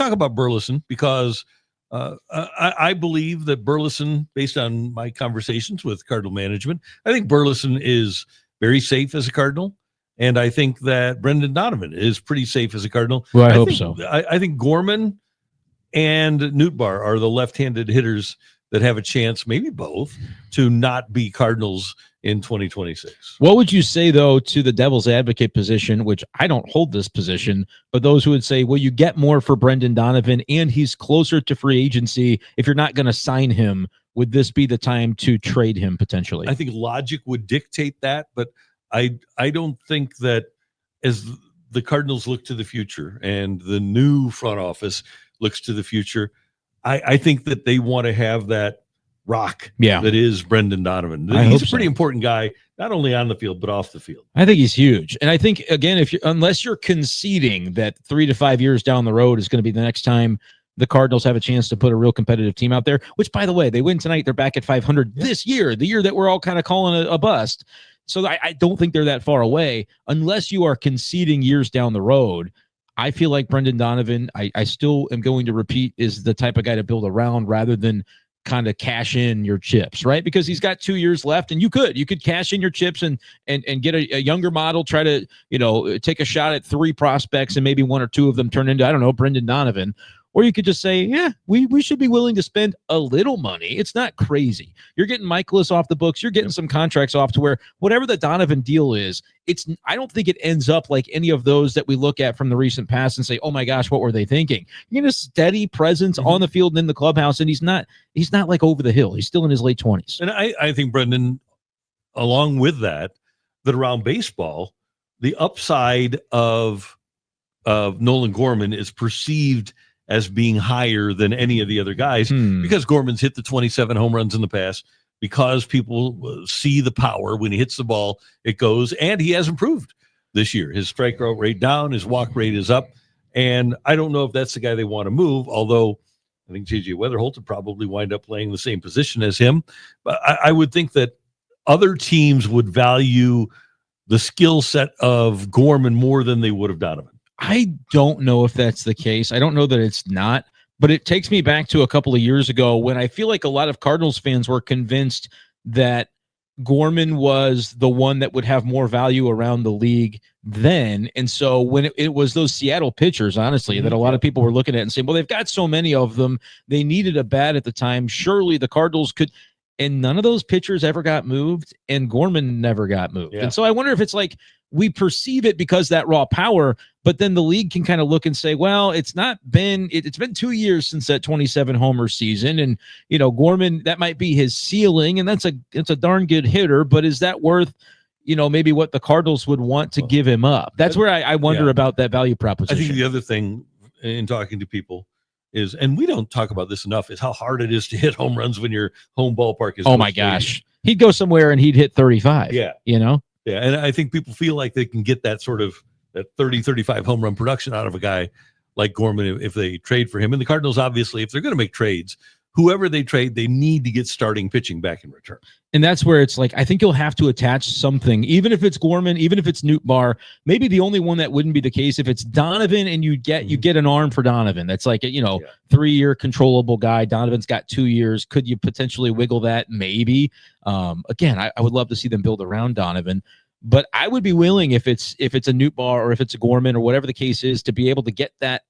talk about Burleson because I believe that Burleson, based on my conversations with Cardinal management, I think Burleson is very safe as a Cardinal. And I think that Brendan Donovan is pretty safe as a Cardinal. Well, I hope so. I think Gorman and Nootbaar are the left-handed hitters that have a chance, maybe both, to not be Cardinals in 2026. What would you say, though, to the devil's advocate position, which I don't hold this position, but those who would say, well, you get more for Brendan Donovan and he's closer to free agency. If you're not going to sign him, would this be the time to trade him potentially? I think logic would dictate that, but I don't think that as the Cardinals look to the future and the new front office looks to the future, I think that they want to have that rock that is Brendan Donovan. He's a pretty important guy, not only on the field, but off the field. I think he's huge. And I think, again, unless you're conceding that 3 to 5 years down the road is going to be the next time the Cardinals have a chance to put a real competitive team out there, which, by the way, they win tonight. They're back at 500 this year, the year that we're all kind of calling a bust. So I don't think they're that far away. Unless you are conceding years down the road, I feel like Brendan Donovan, I still am going to repeat, is the type of guy to build around rather than kind of cash in your chips, right? Because he's got 2 years left, and you could cash in your chips and get a younger model, try to, take a shot at 3 prospects and maybe 1 or 2 of them turn into, I don't know, Brendan Donovan. Or you could just say, yeah, we should be willing to spend a little money. It's not crazy. You're getting Michaelis off the books. You're getting some contracts off to where whatever the Donovan deal is, I don't think it ends up like any of those that we look at from the recent past and say, oh my gosh, what were they thinking? You're getting a steady presence on the field and in the clubhouse, and he's not like over the hill. He's still in his late 20s. And I think, Brendan, along with that around baseball, the upside of Nolan Gorman is perceived as being higher than any of the other guys because Gorman's hit the 27 home runs in the past, because people see the power when he hits the ball, it goes, and he has improved this year. His strikeout rate down, his walk rate is up, and I don't know if that's the guy they want to move, although I think J.J. Weatherholt would probably wind up playing the same position as him. But I would think that other teams would value the skill set of Gorman more than they would have Donovan. I don't know if that's the case. I don't know that it's not, but it takes me back to a couple of years ago when I feel like a lot of Cardinals fans were convinced that Gorman was the one that would have more value around the league then. And so when it was those Seattle pitchers, honestly, that a lot of people were looking at and saying, well, they've got so many of them. They needed a bat at the time. Surely the Cardinals could. And none of those pitchers ever got moved, and Gorman never got moved. Yeah. And so I wonder if it's like we perceive it because that raw power, but then the league can kind of look and say, well, it's been 2 years since that 27 homer season. And, Gorman, that might be his ceiling, and it's a darn good hitter, but is that worth, maybe what the Cardinals would want to give him up? That's where I wonder about that value proposition. I think the other thing in talking to people is, and we don't talk about this enough, is how hard it is to hit home runs when your home ballpark is. Oh my gosh. He'd go somewhere and he'd hit 35. Yeah. Yeah. And I think people feel like they can get that sort of that 30, 35 home run production out of a guy like Gorman if they trade for him. And the Cardinals, obviously, if they're going to make trades, whoever they trade, they need to get starting pitching back in return. And that's where it's like, I think you'll have to attach something, even if it's Gorman, even if it's Nootbaar. Maybe the only one that wouldn't be the case if it's Donovan and you get an arm for Donovan. That's like, 3-year controllable guy. Donovan's got 2 years. Could you potentially wiggle that? Maybe. Again, I would love to see them build around Donovan. But I would be willing, if it's a Nootbaar or if it's a Gorman or whatever the case is, to be able to get that.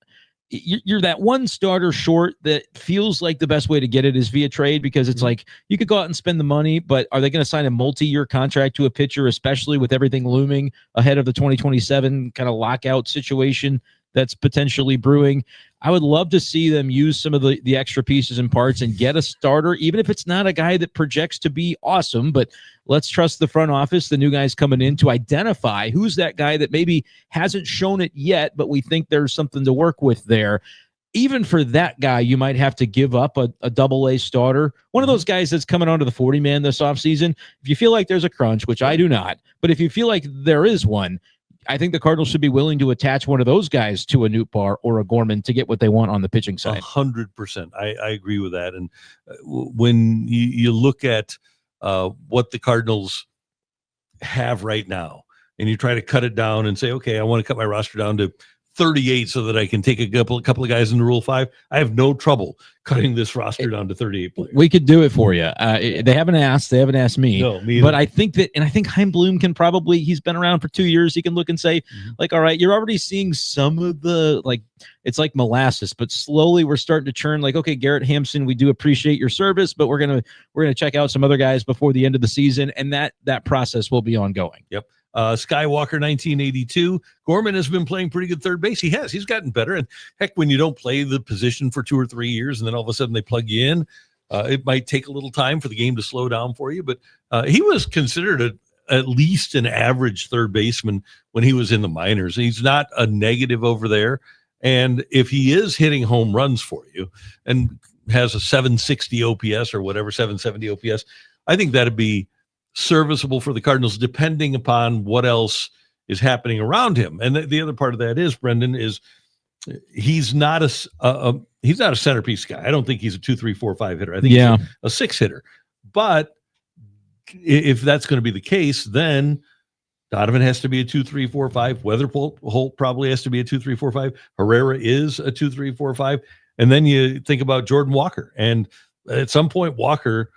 You're that one starter short that feels like the best way to get it is via trade, because it's like you could go out and spend the money, but are they going to sign a multi-year contract to a pitcher, especially with everything looming ahead of the 2027 kind of lockout situation that's potentially brewing? I would love to see them use some of the extra pieces and parts and get a starter, even if it's not a guy that projects to be awesome. But let's trust the front office, the new guys coming in, to identify who's that guy that maybe hasn't shown it yet, but we think there's something to work with there. Even for that guy, you might have to give up a double-A starter, one of those guys that's coming onto the 40-man this offseason. If you feel like there's a crunch, which I do not, but if you feel like there is one, I think the Cardinals should be willing to attach one of those guys to a Nootbaar or a Gorman to get what they want on the pitching side. 100%. I agree with that. And when you look at what the Cardinals have right now, and you try to cut it down and say, okay, I want to cut my roster down to 38 so that I can take a couple of guys into Rule 5, I have no trouble cutting this roster down to 38 players. We could do it for you. They haven't asked me. No, me either. But I think Chaim Bloom can probably, he's been around for 2 years. He can look and say, like, all right, you're already seeing some of the, like, it's like molasses, but slowly we're starting to churn. Like, okay, Garrett Hampson, we do appreciate your service, but we're gonna check out some other guys before the end of the season, and that process will be ongoing. Yep. Skywalker 1982. Gorman has been playing pretty good third base. He's gotten better. And heck, when you don't play the position for 2 or 3 years and then all of a sudden they plug you in, it might take a little time for the game to slow down for you. But he was considered at least an average third baseman when he was in the minors. He's not a negative over there. And if he is hitting home runs for you and has a 760 OPS or whatever, 770 OPS, I think that'd be serviceable for the Cardinals, depending upon what else is happening around him. And the other part of that is, Brendan, is he's not a centerpiece guy. I don't think he's a 2, 3, 4, 5 hitter. I think he's a 6 hitter. But if that's going to be the case, then Donovan has to be a 2, 3, 4, 5. Weatherholt probably has to be a 2, 3, 4, 5. Herrera is a 2, 3, 4, 5. And then you think about Jordan Walker. And at some point, Walker,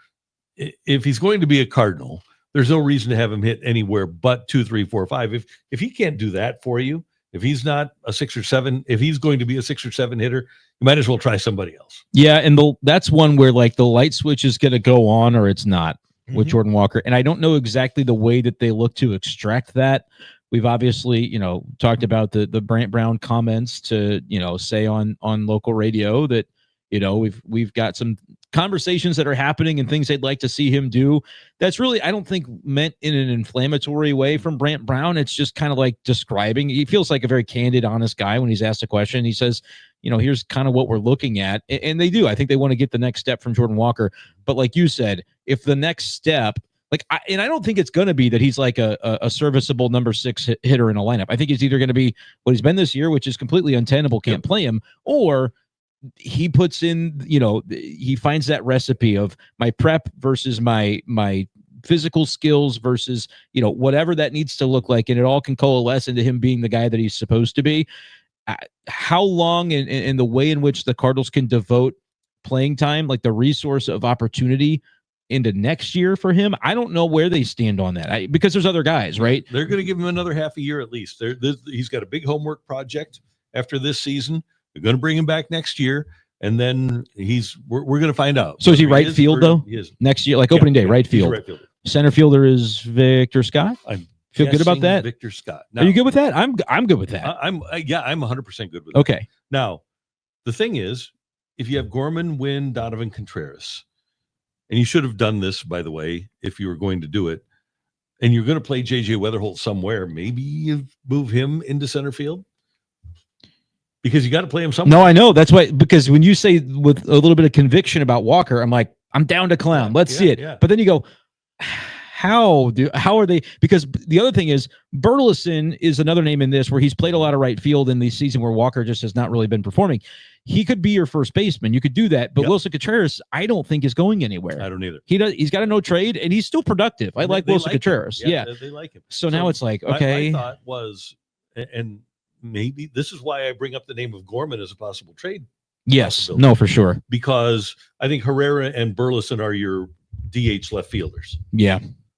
if he's going to be a Cardinal, there's no reason to have him hit anywhere but 2, 3, 4, 5. If he can't do that for you, if he's not a 6 or 7, if he's going to be a 6 or 7 hitter, you might as well try somebody else. Yeah, and that's one where like the light switch is going to go on or it's not with Jordan Walker. And I don't know exactly the way that they look to extract that. We've obviously, talked about the Brant Brown comments to, say on local radio that, we've got some conversations that are happening and things they'd like to see him do. That's really, I don't think, meant in an inflammatory way from Brant Brown. It's just kind of like describing. He feels like a very candid, honest guy when he's asked a question. He says, here's kind of what we're looking at. And they do. I think they want to get the next step from Jordan Walker. But like you said, if the next step, I don't think it's going to be that he's like a serviceable number 6 hitter in a lineup. I think he's either going to be what he's been this year, which is completely untenable, can't play him, or he puts in, he finds that recipe of my prep versus my physical skills versus, whatever that needs to look like. And it all can coalesce into him being the guy that he's supposed to be. How long and the way in which the Cardinals can devote playing time, like the resource of opportunity into next year for him, I don't know where they stand on that because there's other guys, right? They're going to give him another half a year at least. He's got a big homework project after this season. They're going to bring him back next year, and then we're going to find out. So is he right field though? He is. Next year, like opening day, right field. Right fielder. Center fielder is Victor Scott. Feel good about that? Victor Scott. Now, are you good with that? I'm good with that. I'm 100% good with that. Okay. Now, the thing is, if you have Gorman, Wynn, Donovan, Contreras, and you should have done this, by the way, if you were going to do it, and you're going to play J.J. Weatherholt somewhere, maybe you move him into center field. Because you got to play him somewhere. No, I know. That's why, because when you say with a little bit of conviction about Walker, I'm like, I'm down to clown. Let's see it. Yeah. But then you go, how are they? Because the other thing is, Burleson is another name in this where he's played a lot of right field in the season where Walker just has not really been performing. He could be your first baseman. You could do that. But Wilson Contreras, I don't think is going anywhere. I don't either. He's got a no trade and he's still productive. I like Wilson Contreras. Yeah. They like him. So now it's like, okay. My thought was, and maybe this is why I bring up the name of Gorman as a possible trade. Yes, no, for sure. Because I think Herrera and Burleson are your DH left fielders. Yeah.